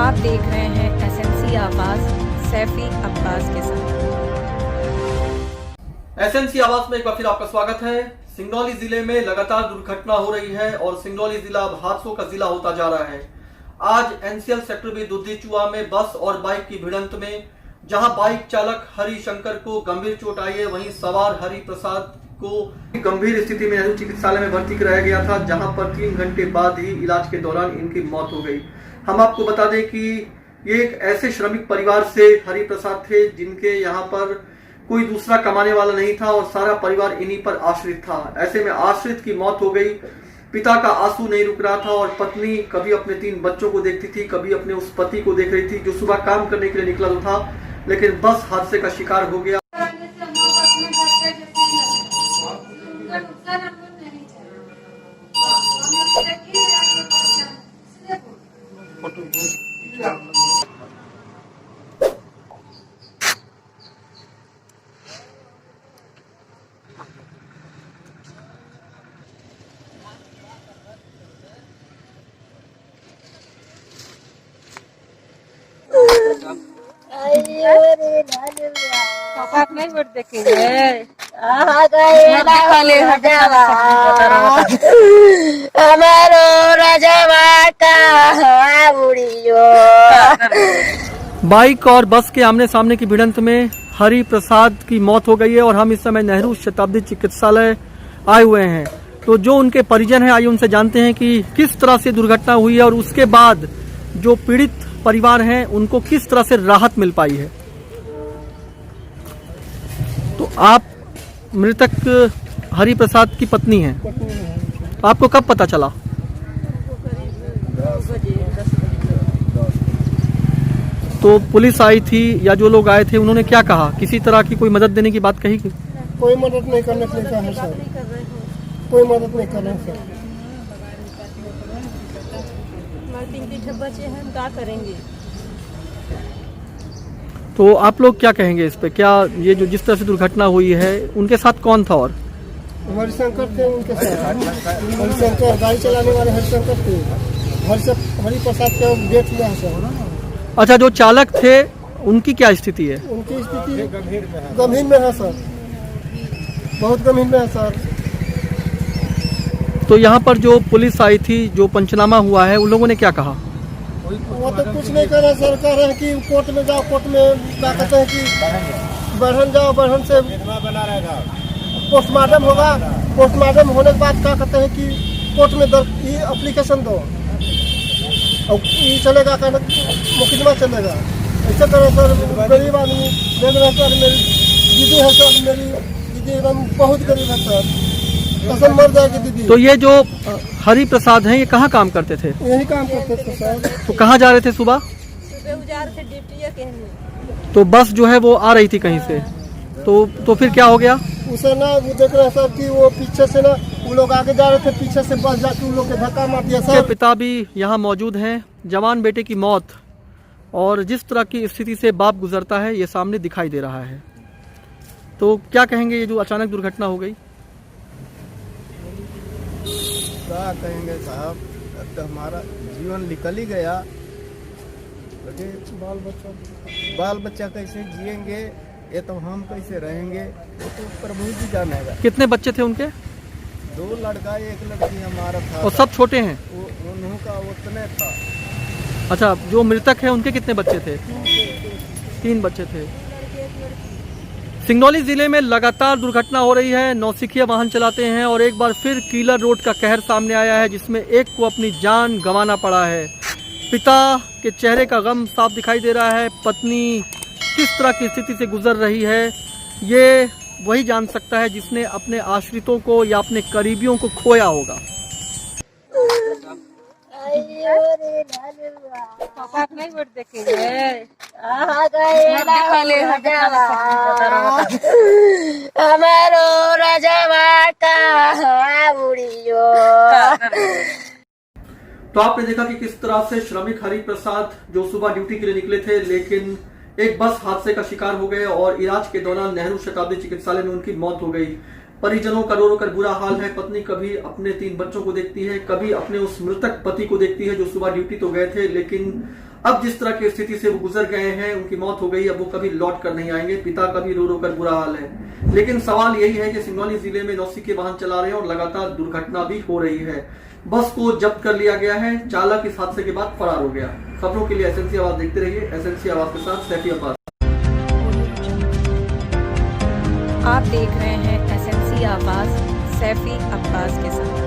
आप देख रहे हैं एसएनसी आवाज सैफी अब्बास के साथ। एसएनसी आवाज में एक बार फिर आपका स्वागत है। सिंगरौली जिले में लगातार दुर्घटना हो रही है और सिंगरौली जिला अब हादसों का जिला होता जा रहा है। आज एनसीएल सेक्टर बी दुद्धी-चुआ में बस और बाइक की भिड़ंत में जहां बाइक चालक हरि शंकर को गंभीर चोट आई है, वहीं सवार हरि प्रसाद को गंभीर स्थिति में नेहरू चिकित्सालय में भर्ती कराया गया था, जहां पर 3 घंटे बाद ही इलाज के दौरान इनकी मौत हो गई। हम आपको बता दें कि ये एक ऐसे श्रमिक परिवार से हरि प्रसाद थे जिनके यहाँ पर कोई दूसरा कमाने वाला नहीं था और सारा परिवार इन्हीं पर आश्रित था। ऐसे में आश्रित की मौत हो गई। पिता का आंसू नहीं रुक रहा था और पत्नी कभी अपने 3 बच्चों को देखती थी, कभी अपने उस पति को देख रही थी जो सुबह काम करने के लिए निकला तो था, लेकिन बस हादसे का शिकार हो गया। पापा नहीं वोट देखेंगे। बाइक और बस के आमने सामने की भिड़ंत में हरि प्रसाद की मौत हो गई है और हम इस समय नेहरू शताब्दी चिकित्सालय आए हुए हैं। तो जो उनके परिजन हैं, आइए उनसे जानते हैं कि किस तरह से दुर्घटना हुई है और उसके बाद जो पीड़ित परिवार हैं उनको किस तरह से राहत मिल पाई है। तो आप मृतक हरि प्रसाद की पत्नी हैं, आपको कब पता चला? तो पुलिस आई थी या जो लोग आए थे उन्होंने क्या कहा? किसी तरह की कोई मदद देने की बात कही? कोई मदद नहीं करने के लिए कहा है सर, कोई मदद नहीं कर रहे हैं सर। बच्चे हैं, क्या करेंगे? तो आप लोग क्या कहेंगे इस पे? क्या ये जो जिस तरह से दुर्घटना हुई है उनके साथ कौन था? और हरिशंकर थे उनके साथ, हरिशंकर गाड़ी चलाने वाले हरिशंकर थे, हरि प्रसाद के डेथ हुआ है सर। अच्छा, जो चालक थे उनकी क्या स्थिति है? उनकी स्थिति गंभीर में है सर, बहुत गंभीर में है सर। तो यहाँ पर जो पुलिस आई थी, जो पंचनामा हुआ है, उन लोगों ने क्या कहा? वो तो कुछ नहीं कर रहे सर, कह रहे हैं कि कोर्ट में जाओ, कोर्ट में क्या कहते हैं कि बढ़न जाओ, बढ़न से पोस्टमार्टम होगा, पोस्टमार्टम होने के बाद क्या कहते हैं कि कोर्ट में एप्लीकेशन दो और ये चलेगा, कहना मुकदमा चलेगा। ऐसे करें सर, गरीब आदमी देख रहे सर, मेरी दीदी है सर, मेरी दीदी एकदम बहुत गरीब है सर, कसम मर जाएगी दीदी। तो ये जो हरि प्रसाद हैं ये कहाँ काम करते थे? यही काम करते थे सर। तो कहाँ जा रहे थे सुबह? तो बस जो है वो आ रही थी कहीं से, तो फिर क्या हो गया? उसे ना वो देख रहे सर कि वो पीछे से ना वो लोग आगे जा रहे थे, पीछे से बस जाके उन लोग के धक्का मार दिया सर। पिता भी यहाँ मौजूद हैं। जवान बेटे की मौत और जिस तरह की स्थिति से बाप गुजरता है ये सामने दिखाई दे रहा है। तो क्या कहेंगे ये जो अचानक दुर्घटना हो गई? क्या कहेंगे साहब, तो हमारा जीवन निकल ही गया, बाल बच्चा कैसे जिएंगे, ये तो हम कैसे रहेंगे, वो तो प्रभु जी जानेगा। कितने बच्चे थे उनके? 2 लड़का 1 लड़की हमारा था। और सब छोटे हैं? उनका उतने था। अच्छा, जो मृतक है उनके कितने बच्चे थे? 3 बच्चे थे। सिंगरौली जिले में लगातार दुर्घटना हो रही है। नौसिखिया वाहन चलाते हैं और एक बार फिर कीलर रोड का कहर सामने आया है, जिसमें एक को अपनी जान गंवाना पड़ा है। पिता के चेहरे का गम साफ दिखाई दे रहा है। पत्नी किस तरह की स्थिति से गुजर रही है ये वही जान सकता है जिसने अपने आश्रितों को या अपने करीबियों को खोया होगा। पापा नहीं वोट देखेंगे। तो आपने देखा कि किस तरह से श्रमिक हरि प्रसाद जो सुबह ड्यूटी के लिए निकले थे, लेकिन एक बस हादसे का शिकार हो गए और इलाज के दौरान नेहरू शताब्दी चिकित्सालय में उनकी मौत हो गई। परिजनों का रो रो कर बुरा हाल है। पत्नी कभी अपने 3 बच्चों को देखती है, कभी अपने उस मृतक पति को देखती है जो सुबह ड्यूटी तो गए थे, लेकिन अब जिस तरह की स्थिति से वो गुजर गए हैं, उनकी मौत हो गई, अब वो कभी लौट कर नहीं आएंगे। पिता का भी रो रो कर बुरा हाल है। लेकिन सवाल यही है कि सिंगरौली जिले में नौसिखिए वाहन चला रहे हैं और लगातार दुर्घटना भी हो रही है। बस को जब्त कर लिया गया है, चालक इस हादसे के बाद फरार हो गया। खबरों के लिए एसएनसी आवाज देखते रहिए। एसएनसी आवाज के साथ सैफी अब्बास। आप देख रहे हैं एसएनसी आवाज सैफी अब्बास के साथ।